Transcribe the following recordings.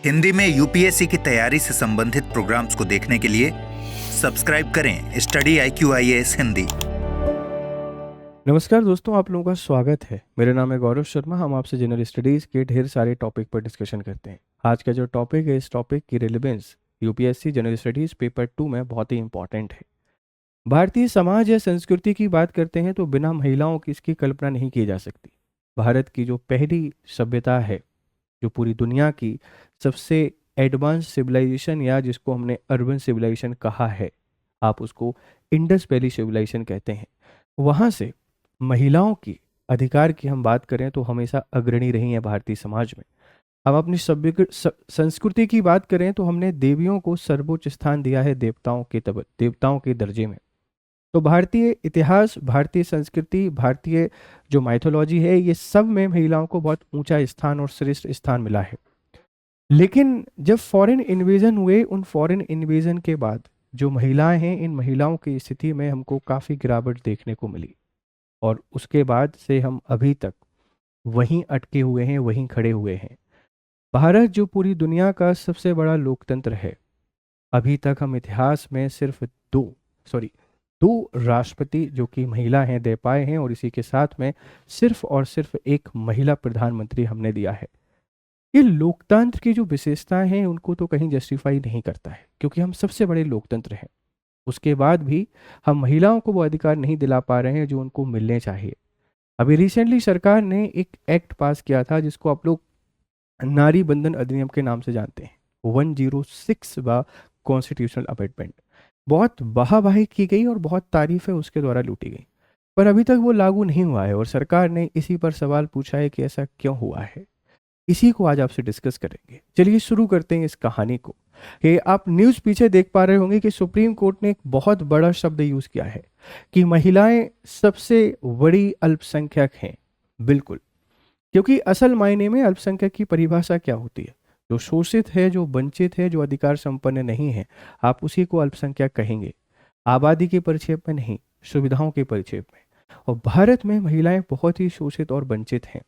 हिंदी में यूपीएससी की तैयारी से संबंधित प्रोग्राम्स को देखने के लिए सब्सक्राइब करें स्टडी IQIAS हिंदी। नमस्कार दोस्तों, आप लोगों का स्वागत है। मेरा नाम है गौरव शर्मा। हम आपसे जनरल स्टडीज़ के ढेर सारे टॉपिक पर डिस्कशन करते हैं। आज का जो टॉपिक है, इस टॉपिक की relevance UPSC general studies paper 2 में बहुत ही इंपॉर्टेंट है। भारतीय समाज या संस्कृति की बात करते हैं तो बिना महिलाओं की इसकी कल्पना नहीं की जा सकती। भारत की जो पहली सभ्यता है, जो पूरी दुनिया की सबसे एडवांस सिविलाइजेशन या जिसको हमने अर्बन सिविलाइजेशन कहा है, आप उसको इंडस वैली सिविलाइजेशन कहते हैं, वहाँ से महिलाओं की अधिकार की हम बात करें तो हमेशा अग्रणी रही है भारतीय समाज में। हम अपनी सभ्य संस्कृति की बात करें तो हमने देवियों को सर्वोच्च स्थान दिया है देवताओं के दर्जे में। तो भारतीय इतिहास, भारतीय संस्कृति, भारतीय जो माइथोलॉजी है, ये सब में महिलाओं को बहुत ऊंचा स्थान और श्रेष्ठ स्थान मिला है। लेकिन जब फॉरेन इन्वेजन हुए, उन फॉरेन इन्वेजन के बाद जो महिलाएं हैं, इन महिलाओं की स्थिति में हमको काफ़ी गिरावट देखने को मिली और उसके बाद से हम अभी तक वहीं अटके हुए हैं, वहीं खड़े हुए हैं। भारत जो पूरी दुनिया का सबसे बड़ा लोकतंत्र है, अभी तक हम इतिहास में सिर्फ दो राष्ट्रपति जो कि महिला हैं दे पाए हैं, और इसी के साथ में सिर्फ और सिर्फ एक महिला प्रधानमंत्री हमने दिया है। ये लोकतंत्र की जो विशेषताएं हैं उनको तो कहीं जस्टिफाई नहीं करता है, क्योंकि हम सबसे बड़े लोकतंत्र हैं। उसके बाद भी हम महिलाओं को वो अधिकार नहीं दिला पा रहे हैं जो उनको मिलने चाहिए। अभी रिसेंटली सरकार ने एक एक्ट पास किया था जिसको आप लोग नारी बंधन अधिनियम के नाम से जानते हैं, 106वां कॉन्स्टिट्यूशनल अमेंडमेंट। बहुत वाहवाही की गई और बहुत तारीफें उसके द्वारा लूटी गई, पर अभी तक वो लागू नहीं हुआ है और सरकार ने इसी पर सवाल पूछा है कि ऐसा क्यों हुआ है। इसी को आज आपसे डिस्कस करेंगे। चलिए शुरू करते हैं इस कहानी को। कि आप न्यूज़ पीछे देख पा रहे होंगे कि सुप्रीम कोर्ट ने एक बहुत बड़ा शब्द यूज़ किया है कि महिलाएं सबसे बड़ी अल्पसंख्यक हैं। बिल्कुल, क्योंकि असल मायने में अल्पसंख्यक की परिभाषा क्या होती है? जो शोषित है, जो वंचित है, जो अधिकार संपन्न नहीं है, आप उसी को अल्पसंख्यक कहेंगे। आबादी के परिक्षेप में नहीं, सुविधाओं के परिक्षेप में। और भारत में महिलाएं बहुत ही शोषित और वंचित हैं।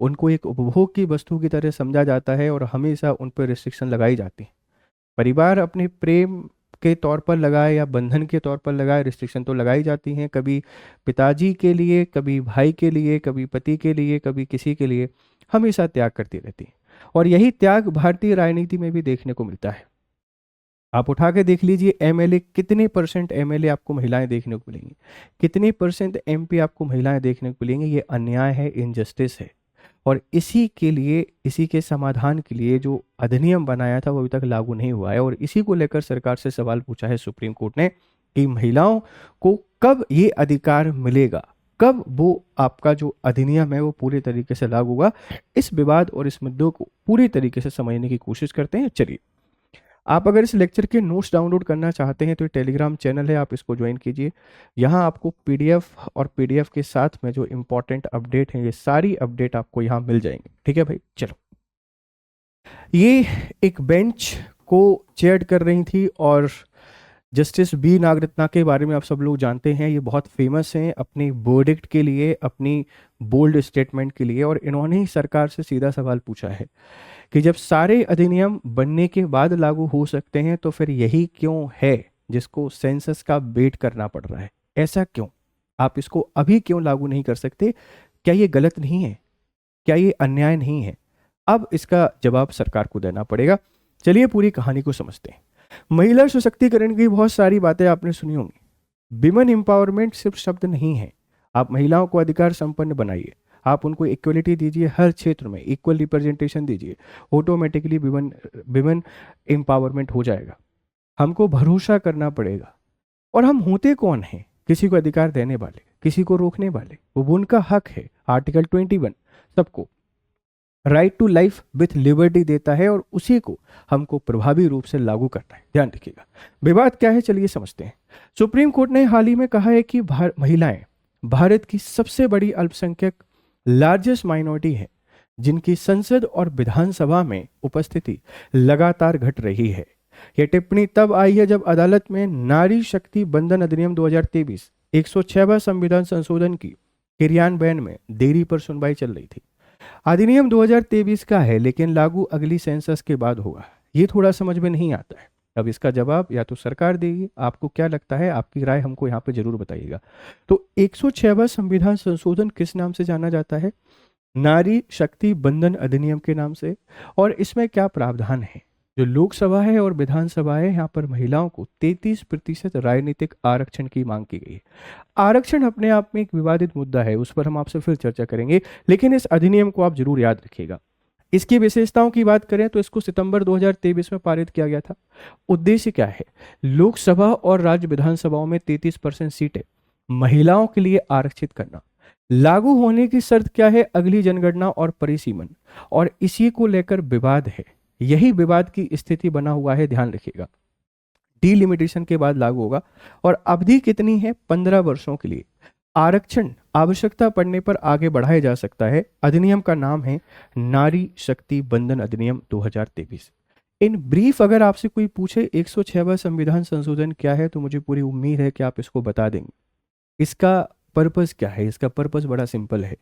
उनको एक उपभोग की वस्तु की तरह समझा जाता है और हमेशा उन पर रिस्ट्रिक्शन लगाई जाती है। परिवार अपने प्रेम के तौर पर लगाए या बंधन के तौर पर लगाए, रिस्ट्रिक्शन तो लगाई जाती हैं, कभी पिताजी के लिए, कभी भाई के लिए, कभी पति के लिए, कभी किसी के लिए, हमेशा त्याग करती रहती है। और यही त्याग भारतीय राजनीति में भी देखने को मिलता है। आप उठा के देख लीजिए, एमएलए कितने परसेंट एमएलए आपको महिलाएं देखने को मिलेंगी, कितने परसेंट एमपी आपको महिलाएं देखने को मिलेंगी। ये अन्याय है, इनजस्टिस है। और इसी के लिए, इसी के समाधान के लिए जो अधिनियम बनाया था वो अभी तक लागू नहीं हुआ है, और इसी को लेकर सरकार से सवाल पूछा है सुप्रीम कोर्ट ने कि महिलाओं को कब ये अधिकार मिलेगा, कब वो आपका जो अधिनियम है वो पूरे तरीके से लागू होगा। इस विवाद और इस मुद्दों को पूरी तरीके से समझने की कोशिश करते हैं। चलिए, आप अगर इस लेक्चर के नोट्स डाउनलोड करना चाहते हैं तो टेलीग्राम चैनल है, आप इसको ज्वाइन कीजिए। यहाँ आपको पीडीएफ और पीडीएफ के साथ में जो इम्पोर्टेंट अपडेट हैं, ये सारी अपडेट आपको यहाँ मिल जाएंगे। ठीक है भाई, चलो। ये एक बेंच को चेयर कर रही थी और जस्टिस बी नागरत्ना के बारे में आप सब लोग जानते हैं। ये बहुत फेमस हैं अपनी वर्डिक्ट के लिए, अपनी बोल्ड स्टेटमेंट के लिए, और इन्होंने ही सरकार से सीधा सवाल पूछा है कि जब सारे अधिनियम बनने के बाद लागू हो सकते हैं तो फिर यही क्यों है जिसको सेंसस का वेट करना पड़ रहा है? ऐसा क्यों? आप इसको अभी क्यों लागू नहीं कर सकते? क्या ये गलत नहीं है? क्या ये अन्याय नहीं है? अब इसका जवाब सरकार को देना पड़ेगा। चलिए पूरी कहानी को समझते हैं। महिला सशक्तिकरण की बहुत सारी बातें आपने सुनी होंगी। विमेन एम्पावरमेंट सिर्फ शब्द नहीं है। आप महिलाओं को अधिकार संपन्न बनाइए, आप उनको इक्वलिटी दीजिए, हर क्षेत्र में इक्वल रिप्रेजेंटेशन दीजिए, ऑटोमेटिकली विमेन एम्पावरमेंट हो जाएगा। हमको भरोसा करना पड़ेगा। और हम होते कौन हैं? किसी को अधिकार देने वाले, किसी को रोकने वाले। वो उनका हक है। आर्टिकल 21 सबको right to life with liberty देता है, और उसी को हमको प्रभावी रूप से लागू करना है। ध्यान रखिएगा। विवाद क्या है, चलिए समझते हैं। सुप्रीम कोर्ट ने हाल ही में कहा है कि महिलाएं भारत की सबसे बड़ी अल्पसंख्यक, लार्जेस्ट माइनॉरिटी है, जिनकी संसद और विधानसभा में उपस्थिति लगातार घट रही है। यह टिप्पणी तब आई है जब अदालत में नारी शक्ति बंधन अधिनियम 2023 106वां संविधान संशोधन की क्रियान्वयन में देरी पर सुनवाई चल रही थी। अधिनियम 2023 का है, लेकिन लागू अगली सेंसस के बाद होगा। ये थोड़ा समझ में नहीं आता है। अब इसका जवाब या तो सरकार देगी। आपको क्या लगता है? आपकी राय हमको यहाँ पे जरूर बताइएगा। तो 106वां संविधान संशोधन किस नाम से जाना जाता है? नारी शक्ति बंधन अधिनियम के नाम से। और इसमें क्या प्रावधान है? जो लोकसभा है और विधानसभा है, यहाँ पर महिलाओं को 33% राजनीतिक आरक्षण की मांग की गई है। आरक्षण अपने आप में एक विवादित मुद्दा है, उस पर हम आपसे फिर चर्चा करेंगे, लेकिन इस अधिनियम को आप जरूर याद रखिएगा। इसकी विशेषताओं की बात करें तो इसको सितंबर 2023 में पारित किया गया था। उद्देश्य क्या है? लोकसभा और राज्य विधानसभाओं में 33% सीटें महिलाओं के लिए आरक्षित करना। लागू होने की शर्त क्या है? अगली जनगणना और परिसीमन, और इसी को लेकर विवाद है। यही विवाद की स्थिति बना हुआ है, ध्यान रखिएगा। डिलिमिटेशन के बाद लागू होगा और अवधि कितनी है? 15 वर्षों के लिए। आरक्षण आवश्यकता पड़ने पर आगे बढ़ाया जा सकता है। अधिनियम का नाम है नारी शक्ति बंधन अधिनियम 2023। इन ब्रीफ अगर आपसे कोई पूछे 106वां संविधान संशोधन क्या है, तो मुझे पूरी उम्मीद है कि आप इसको बता देंगे। इसका पर्पस क्या है? इसका पर्पस बड़ा सिंपल है,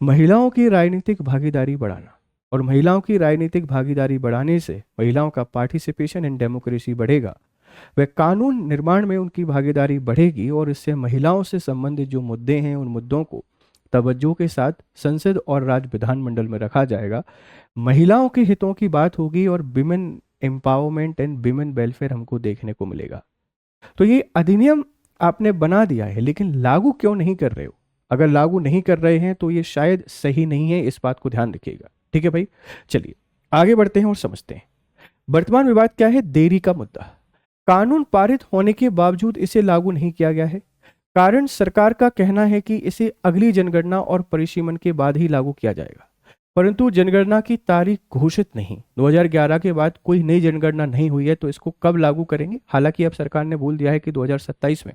महिलाओं की राजनीतिक भागीदारी बढ़ाना। और महिलाओं की राजनीतिक भागीदारी बढ़ाने से महिलाओं का पार्टिसिपेशन इन डेमोक्रेसी बढ़ेगा, वह कानून निर्माण में उनकी भागीदारी बढ़ेगी, और इससे महिलाओं से संबंधित जो मुद्दे हैं उन मुद्दों को तवज्जो के साथ संसद और राज्य विधानमंडल में रखा जाएगा। महिलाओं के हितों की बात होगी और women empowerment and women welfare हमको देखने को मिलेगा। तो ये अधिनियम आपने बना दिया है, लेकिन लागू क्यों नहीं कर रहे हो? अगर लागू नहीं कर रहे हैं तो ये शायद सही नहीं है, इस बात को ध्यान रखिएगा। ठीक है भाई, चलिए आगे बढ़ते हैं और समझते हैं वर्तमान विवाद क्या है। देरी का मुद्दा। कानून पारित होने के बावजूद इसे लागू नहीं किया गया है। कारण सरकार का कहना है कि इसे अगली जनगणना और परिसीमन के बाद ही लागू किया जाएगा, परंतु जनगणना की तारीख घोषित नहीं। 2011 के बाद कोई नई जनगणना नहीं हुई है, तो इसको कब लागू करेंगे? हालांकि अब सरकार ने बोल दिया है कि 2027 में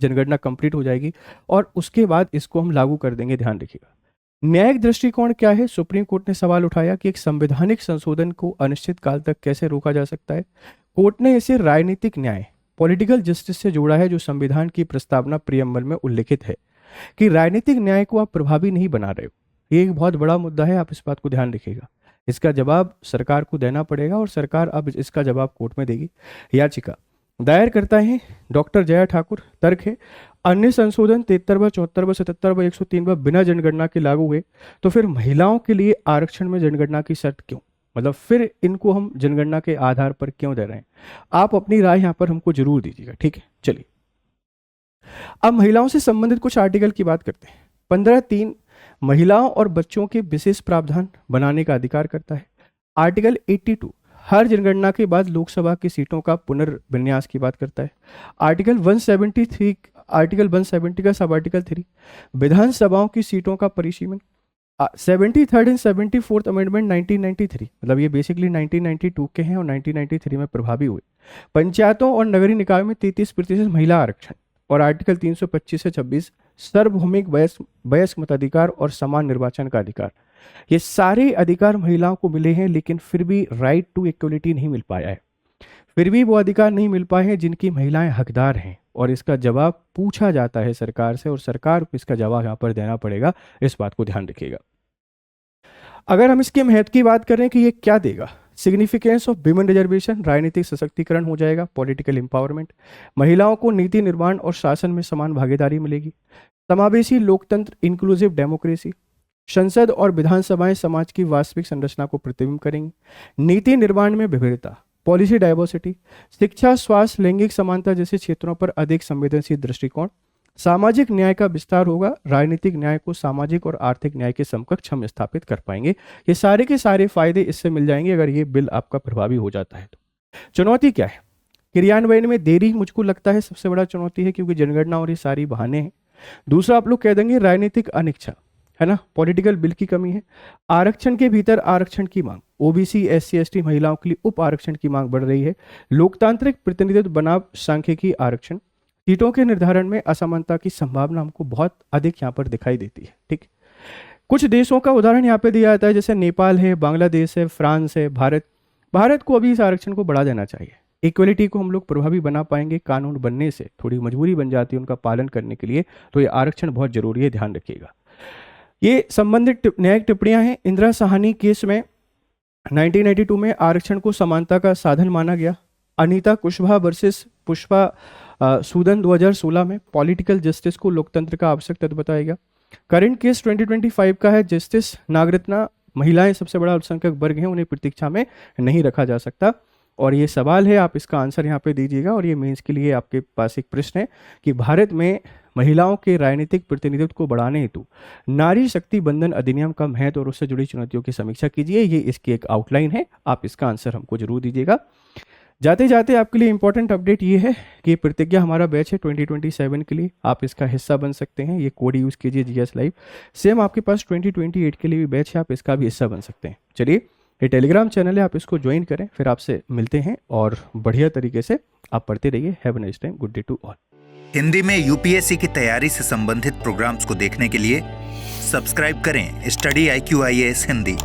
जनगणना कंप्लीट हो जाएगी और उसके बाद इसको हम लागू कर देंगे, ध्यान रखिएगा। न्यायिक दृष्टिकोण क्या है? सुप्रीम कोर्ट ने सवाल उठाया कि एक संवैधानिक संशोधन को अनिश्चित काल तक कैसे रोका जा सकता है। कोर्ट ने इसे राजनीतिक न्याय पॉलिटिकल जस्टिस से जोड़ा है, जो संविधान की प्रस्तावना प्रियम्बल में उल्लिखित है कि राजनीतिक न्याय को आप प्रभावी नहीं बना रहे हो। ये एक बहुत बड़ा मुद्दा है, आप इस बात को ध्यान रखिएगा। इसका जवाब सरकार को देना पड़ेगा और सरकार अब इसका जवाब कोर्ट में देगी। याचिका दायर करता है डॉक्टर जया ठाकुर। तर्क है अन्य संशोधन 73वां 74वां 77वां 103वां बिना जनगणना के लागू हुए, तो फिर महिलाओं के लिए आरक्षण में जनगणना की शर्त क्यों? मतलब फिर इनको हम जनगणना के आधार पर क्यों दे रहे हैं? आप अपनी राय यहाँ पर हमको जरूर दीजिएगा, ठीक है। चलिए अब महिलाओं से संबंधित कुछ आर्टिकल की बात करते हैं। 15(3) महिलाओं और बच्चों के विशेष प्रावधान बनाने का अधिकार करता है। आर्टिकल 82 हर जनगणना के बाद लोकसभा की सीटों का पुनर्विन्यास की बात करता है। आर्टिकल 170 का सब आर्टिकल 3 विधानसभाओं की सीटों का परिसीमन। 73rd एंड 74th अमेंडमेंट 1993, मतलब ये बेसिकली 1992 के हैं और 1993 में प्रभावी हुए। पंचायतों और नगरीय निकायों में 33% महिला आरक्षण। और आर्टिकल 325 से 26 सार्वभौमिक वयस्क मताधिकार और समान निर्वाचन का अधिकार। ये सारे अधिकार महिलाओं को मिले हैं, लेकिन फिर भी राइट टू इक्वलिटी नहीं मिल पाया है। फिर भी वो अधिकार नहीं मिल पाए हैं जिनकी महिलाएं हकदार हैं, और इसका जवाब पूछा जाता है सरकार से, और सरकार को इसका जवाब यहाँ पर देना पड़ेगा। इस बात को ध्यान रखिएगा। अगर हम इसके महत्व की बात करें कि ये क्या देगा, सिग्निफिकेंस ऑफ विमेन रिजर्वेशन, राजनीतिक सशक्तिकरण हो जाएगा, पॉलिटिकल एम्पावरमेंट, महिलाओं को नीति निर्माण और शासन में समान भागीदारी मिलेगी, समावेशी लोकतंत्र इंक्लूसिव डेमोक्रेसी, संसद और विधानसभाएं समाज की वास्तविक संरचना को प्रतिबिंब करेंगी, नीति निर्माण में विविधता, पॉलिसी डाइवर्सिटी, शिक्षा, स्वास्थ्य, लैंगिक समानता जैसे क्षेत्रों पर अधिक संवेदनशील दृष्टिकोण, सामाजिक न्याय का विस्तार होगा, राजनीतिक न्याय को सामाजिक और आर्थिक न्याय के समकक्ष हम स्थापित कर पाएंगे। ये सारे के सारे फायदे इससे मिल जाएंगे अगर ये बिल आपका प्रभावी हो जाता है तो। चुनौती क्या है? क्रियान्वयन में देरी मुझको लगता है सबसे बड़ा चुनौती है, क्योंकि जनगणना और ये सारी बहाने हैं। दूसरा आप लोग कह देंगे राजनीतिक अनिच्छा, है ना, पॉलिटिकल बिल की कमी है। आरक्षण के भीतर आरक्षण की मांग, ओबीसी SC ST महिलाओं के लिए उप आरक्षण की मांग बढ़ रही है। लोकतांत्रिक प्रतिनिधित्व बनाम सांख्यिकी आरक्षण, सीटों के निर्धारण में असमानता की संभावना हमको बहुत अधिक यहाँ पर दिखाई देती है। ठीक, कुछ देशों का उदाहरण यहाँ पे दिया जाता है, जैसे नेपाल है, बांग्लादेश है, फ्रांस है, भारत को अभी इस आरक्षण को बढ़ा देना चाहिए। इक्वलिटी को हम लोग प्रभावी बना पाएंगे, कानून बनने से थोड़ी मजबूरी बन जाती है उनका पालन करने के लिए, तो ये आरक्षण बहुत जरूरी है, ध्यान रखिएगा। ये संबंधित न्यायिक टिप्पणियां हैं। इंदिरा साहनी केस में 1992 में आरक्षण को समानता का साधन माना गया। अनीता कुशवाहा वर्सेस पुष्पा सूदन 2016 में पॉलिटिकल जस्टिस को लोकतंत्र का आवश्यक तत्व बताया गया। करंट केस 2025 का है। जस्टिस नागरत्ना महिलाएं सबसे बड़ा अल्पसंख्यक वर्ग हैं, उन्हें प्रतीक्षा में नहीं रखा जा सकता। और ये सवाल है, आप इसका आंसर यहाँ पे दीजिएगा। और ये मेंस के लिए आपके पास एक प्रश्न है कि भारत में महिलाओं के राजनीतिक प्रतिनिधित्व को बढ़ाने हेतु नारी शक्ति बंधन अधिनियम का महत्व और उससे जुड़ी चुनौतियों की समीक्षा कीजिए। ये इसकी एक आउटलाइन है, आप इसका आंसर हमको जरूर दीजिएगा। जाते जाते आपके लिए इंपॉर्टेंट अपडेट ये है कि प्रतिज्ञा हमारा बैच है 2027 के लिए, आप इसका हिस्सा बन सकते हैं। ये कोड यूज़ कीजिए जीएस लाइव। सेम आपके पास 2028 के लिए भी बैच है, आप इसका भी हिस्सा बन सकते हैं। चलिए, ये टेलीग्राम चैनल है, आप इसको ज्वाइन करें, फिर आपसे मिलते हैं और बढ़िया तरीके से आप पढ़ते रहिए। Have a nice time, good day to all. Hindi में यूपीएससी की तैयारी से संबंधित प्रोग्राम्स को देखने के लिए सब्सक्राइब करें स्टडी IQ IAS हिंदी।